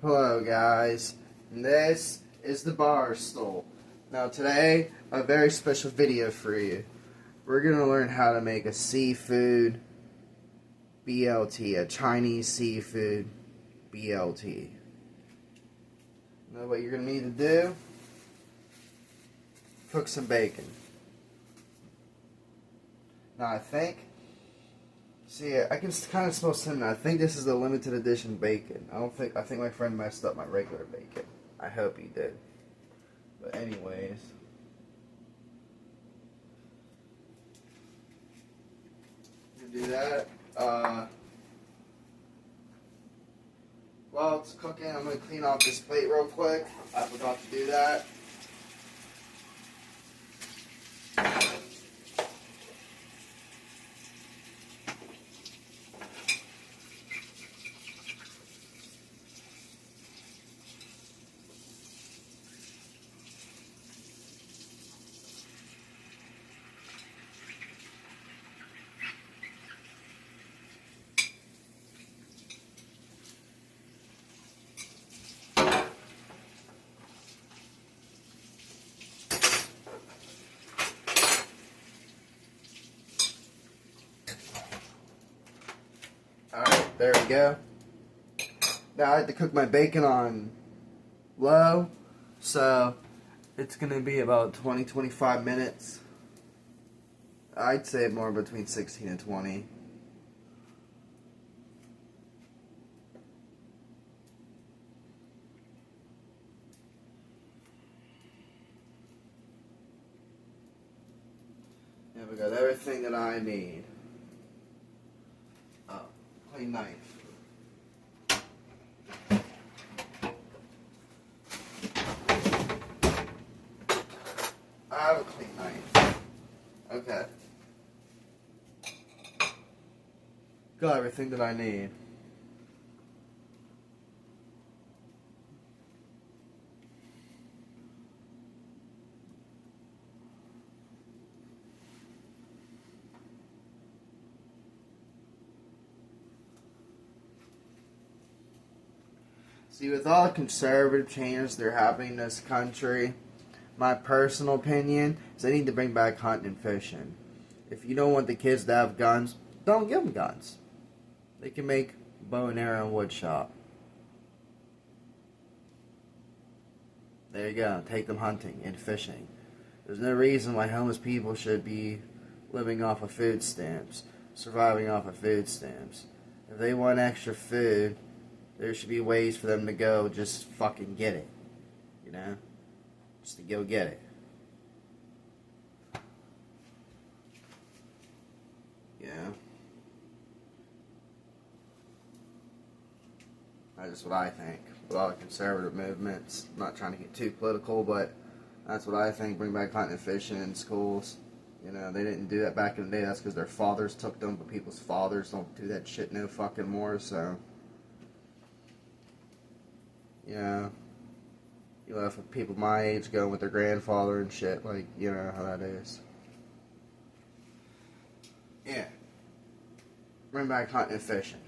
Hello guys, and this is the bar stool. Now today, a very special video for you. We're going to learn how to make a seafood BLT, a Chinese seafood BLT. Now what you're going to need to do, cook some bacon. Now I can kind of smell cinnamon. I think this is the limited edition bacon. I think my friend messed up my regular bacon. I hope he did. But anyways. Do that. While it's cooking, I'm going to clean off this plate real quick. I forgot to do that. Alright, there we go. Now I have to cook my bacon on low, so it's going to be about 20-25 minutes. I'd say more between 16 and 20. Yeah, we got everything that I need. Oh, clean knife. I have a clean knife. Okay. Got everything that I need. See, with all the conservative changes that are happening in this country, my personal opinion is they need to bring back hunting and fishing. If you don't want the kids to have guns, don't give them guns. They can make bow and arrow and wood shop. There you go. Take them hunting and fishing. There's no reason why homeless people should be living off of food stamps, surviving off of food stamps. If they want extra food, there should be ways for them to go just fucking get it. You know? Just to go get it. Yeah. That's just what I think. With all the conservative movements, I'm not trying to get too political, but that's what I think. Bring back hunting and fishing in schools. You know, they didn't do that back in the day. That's because their fathers took them, but people's fathers don't do that shit no fucking more, so. Yeah. You left with people my age going with their grandfather and shit, like, you know how that is. Yeah. Bring back hunting and fishing.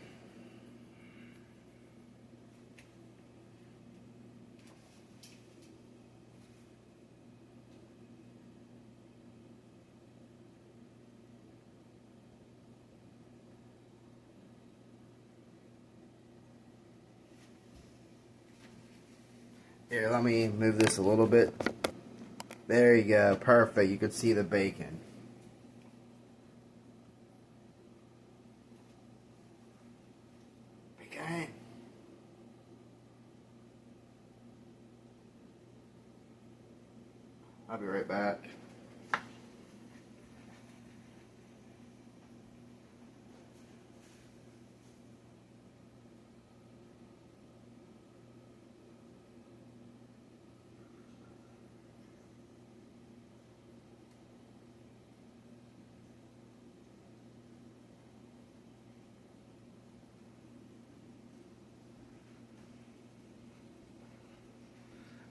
Here, let me move this a little bit. There you go. Perfect. You can see the bacon. Bacon. I'll be right back.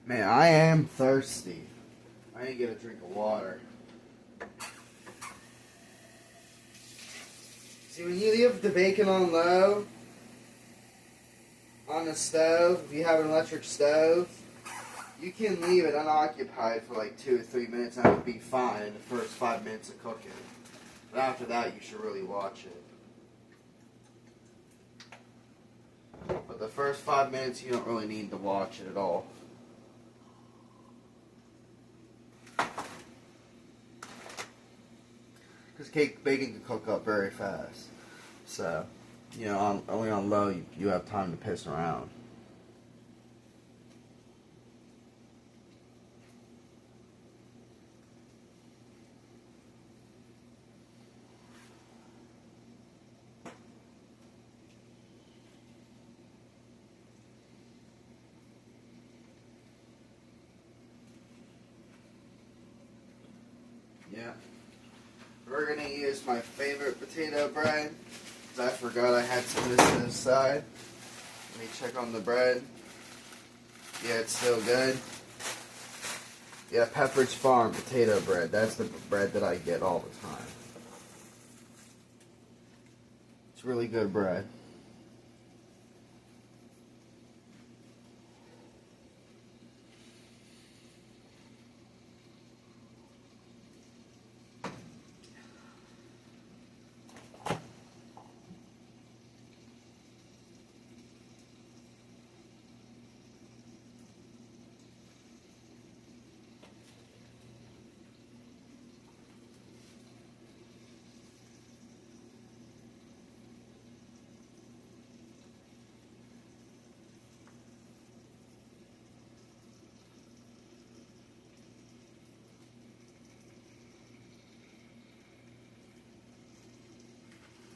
Man, I am thirsty. I need to get a drink of water. See, when you leave the bacon on low, on the stove, if you have an electric stove, you can leave it unoccupied for like 2 or 3 minutes and it would be fine in the first 5 minutes of cooking. But after that, you should really watch it. But the first 5 minutes, you don't really need to watch it at all. Because bacon can cook up very fast. So, you know, only on low, you have time to piss around. Yeah. We're going to use my favorite potato bread. I forgot I had some of this to the side. Let me check on the bread. Yeah, it's still good. Yeah, Pepperidge Farm potato bread. That's the bread that I get all the time. It's really good bread.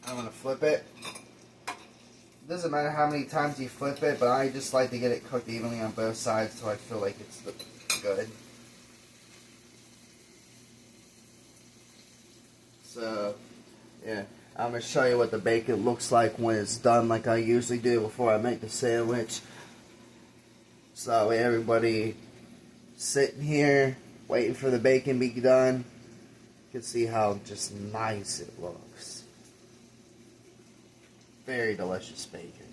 I'm going to flip it. It doesn't matter how many times you flip it, but I just like to get it cooked evenly on both sides so I feel like it's good. So, yeah, I'm going to show you what the bacon looks like when it's done like I usually do before I make the sandwich. So that way everybody sitting here waiting for the bacon to be done, you can see how just nice it looks. Very delicious bacon.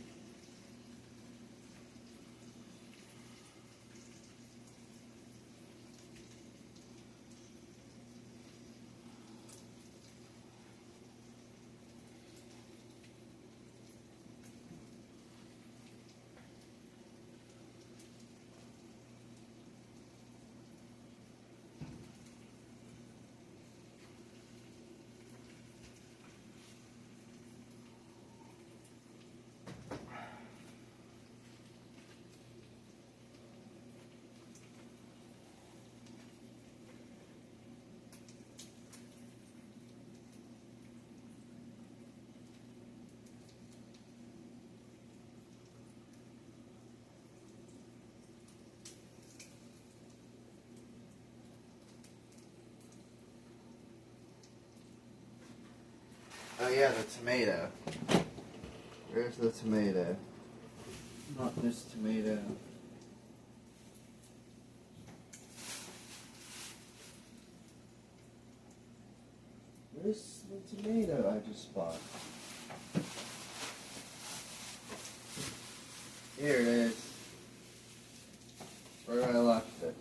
Oh yeah, the tomato. Where's the tomato? Not this tomato. Where's the tomato I just bought? Here it is. Where I left it.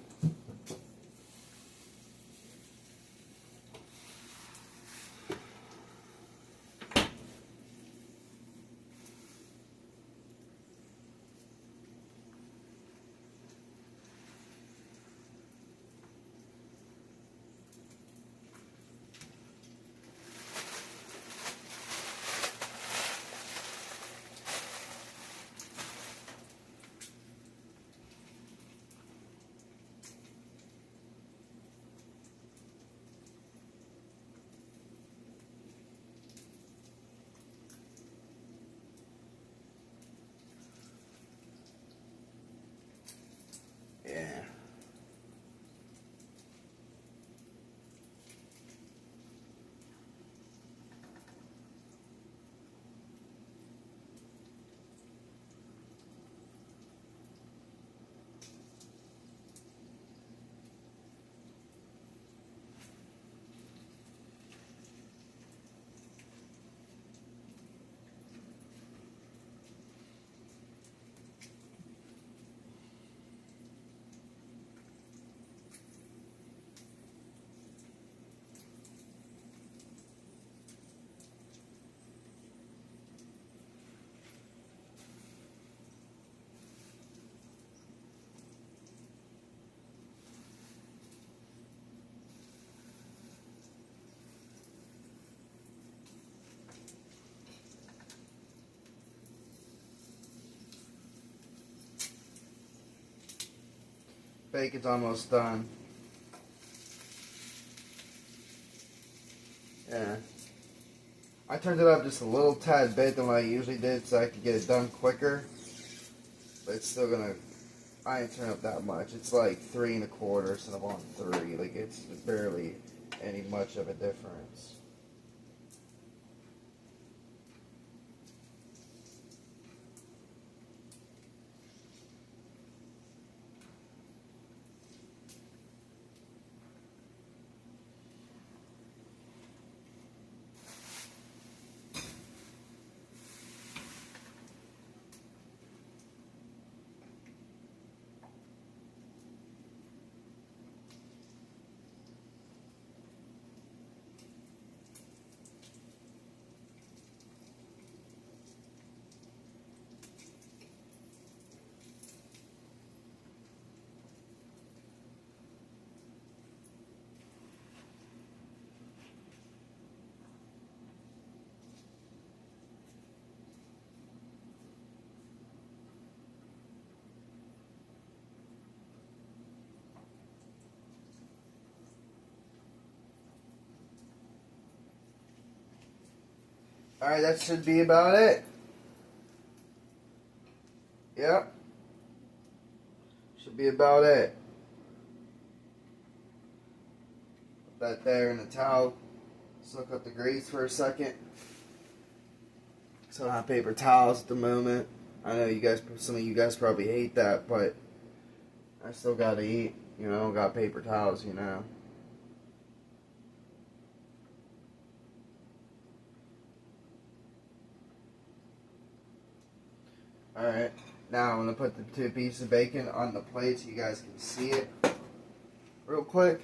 Bacon's almost done. Yeah. I turned it up just a little tad bit than what I usually did so I could get it done quicker. But it's still gonna, I didn't turn up that much. It's like 3 1/4 instead of on 3. Like it's barely any much of a difference. Alright, that should be about it. Yep. Should be about it. Put that there in the towel. Soak up the grease for a second. So I don't have paper towels at the moment. I know you guys, some of you guys probably hate that, but I still gotta eat. You know, I don't got paper towels, you know. Alright, now I'm going to put the 2 pieces of bacon on the plate so you guys can see it real quick.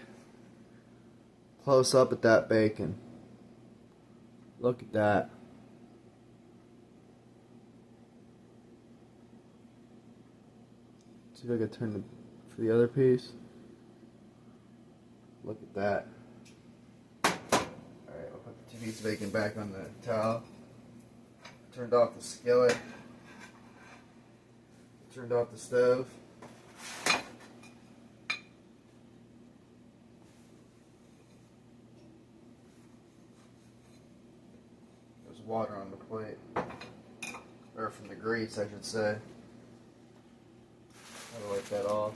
Close up at that bacon. Look at that. See if I can turn for the other piece. Look at that. Alright, I'll put the 2 pieces of bacon back on the towel. Turned off the skillet. Turned off the stove. There's water on the plate. Or from the grease, I should say. How to wipe that off.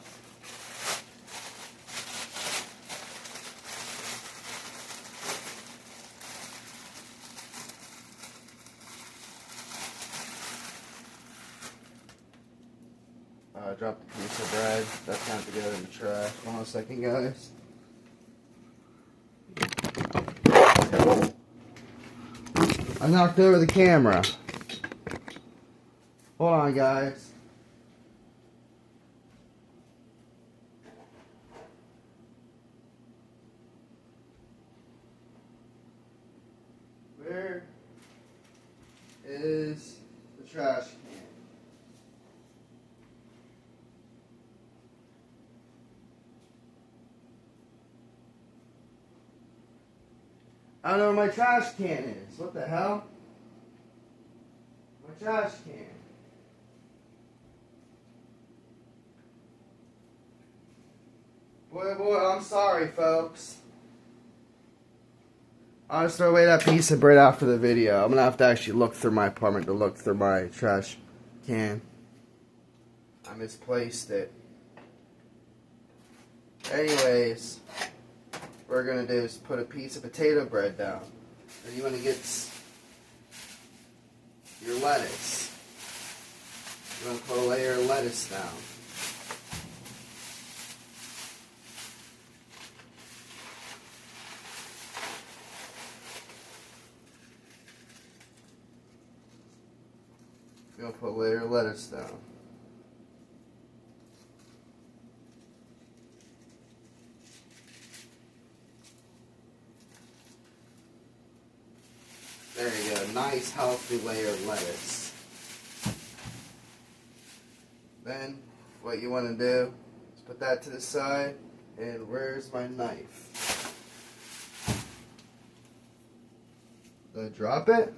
Drop the piece of bread. That's going to have to go in the trash. Hold on a second, guys. I knocked over the camera. Hold on, guys. Where is the trash can? I don't know where my trash can is. What the hell? My trash can. Boy, I'm sorry, folks. I'll just throw away that piece of bread after the video. I'm going to have to actually look through my apartment to look through my trash can. I misplaced it. Anyways, what we're going to do is put a piece of potato bread down. Then you want to get your lettuce. You're going to put a layer of lettuce down. You're going to put a layer of lettuce down. There you go, nice healthy layer of lettuce. Then what you want to do is put that to the side, and where's my knife? Drop it.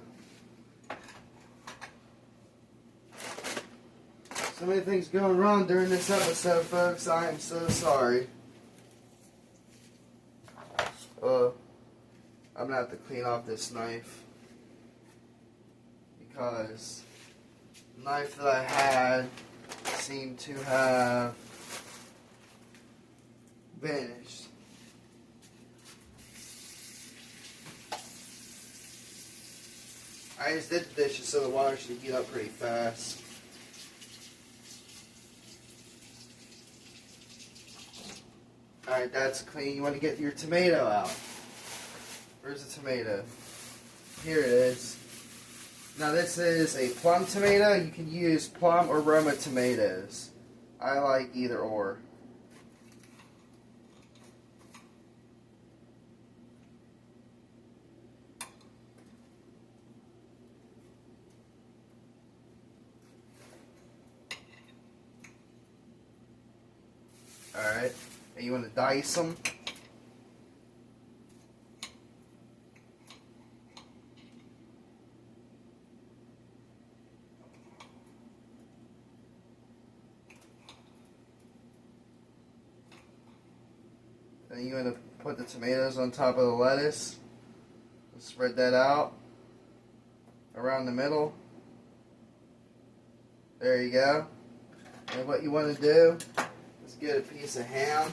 So many things going wrong during this episode, folks. I am so sorry. I'm gonna have to clean off this knife because the knife that I had seemed to have vanished. I just did the dishes so the water should heat up pretty fast. Alright, that's clean. You want to get your tomato out. Where's the tomato? Here it is. Now this is a plum tomato. You can use plum or Roma tomatoes. I like either or. Alright, and you want to dice them. Then you want to put the tomatoes on top of the lettuce. Spread that out around the middle. There you go. And what you want to do is get a piece of ham.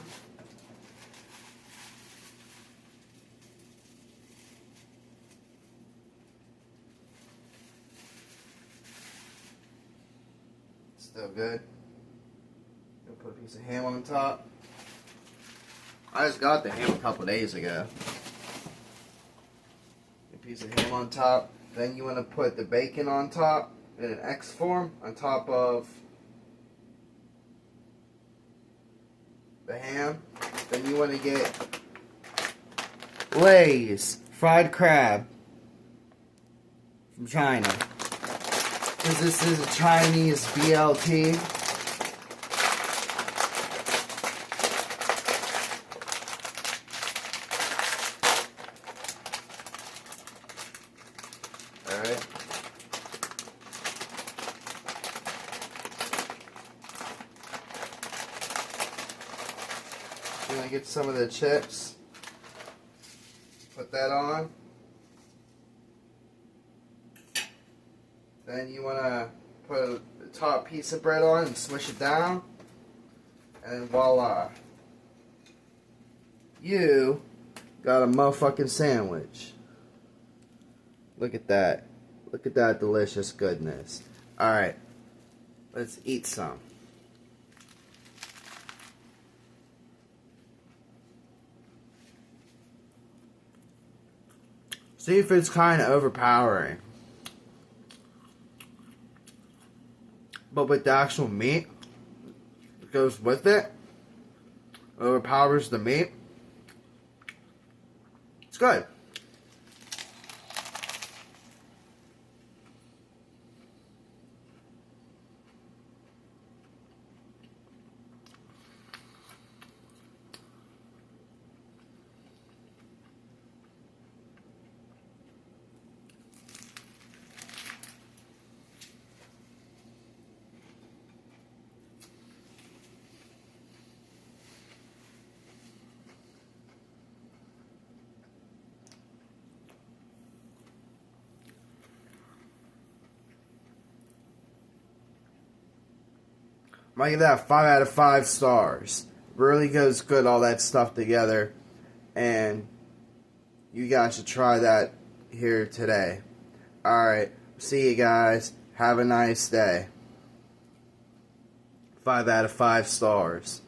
Still good. Gonna put a piece of ham on top. I just got the ham a couple days ago. A piece of ham on top. Then you want to put the bacon on top in an X form on top of the ham. Then you want to get Lay's fried crab from China. Because this is a Chinese BLT. Alright. I'm going to get some of the chips. Put that on. Then you want to put the top piece of bread on and smush it down. And voila. You got a motherfucking sandwich. Look at that. Look at that delicious goodness. Alright. Let's eat some. See if it's kind of overpowering. But with the actual meat that goes with it, overpowers the meat. It's good. I give that 5 out of 5 stars. Really goes good, all that stuff together. And you guys should try that here today. Alright, see you guys. Have a nice day. 5 out of 5 stars.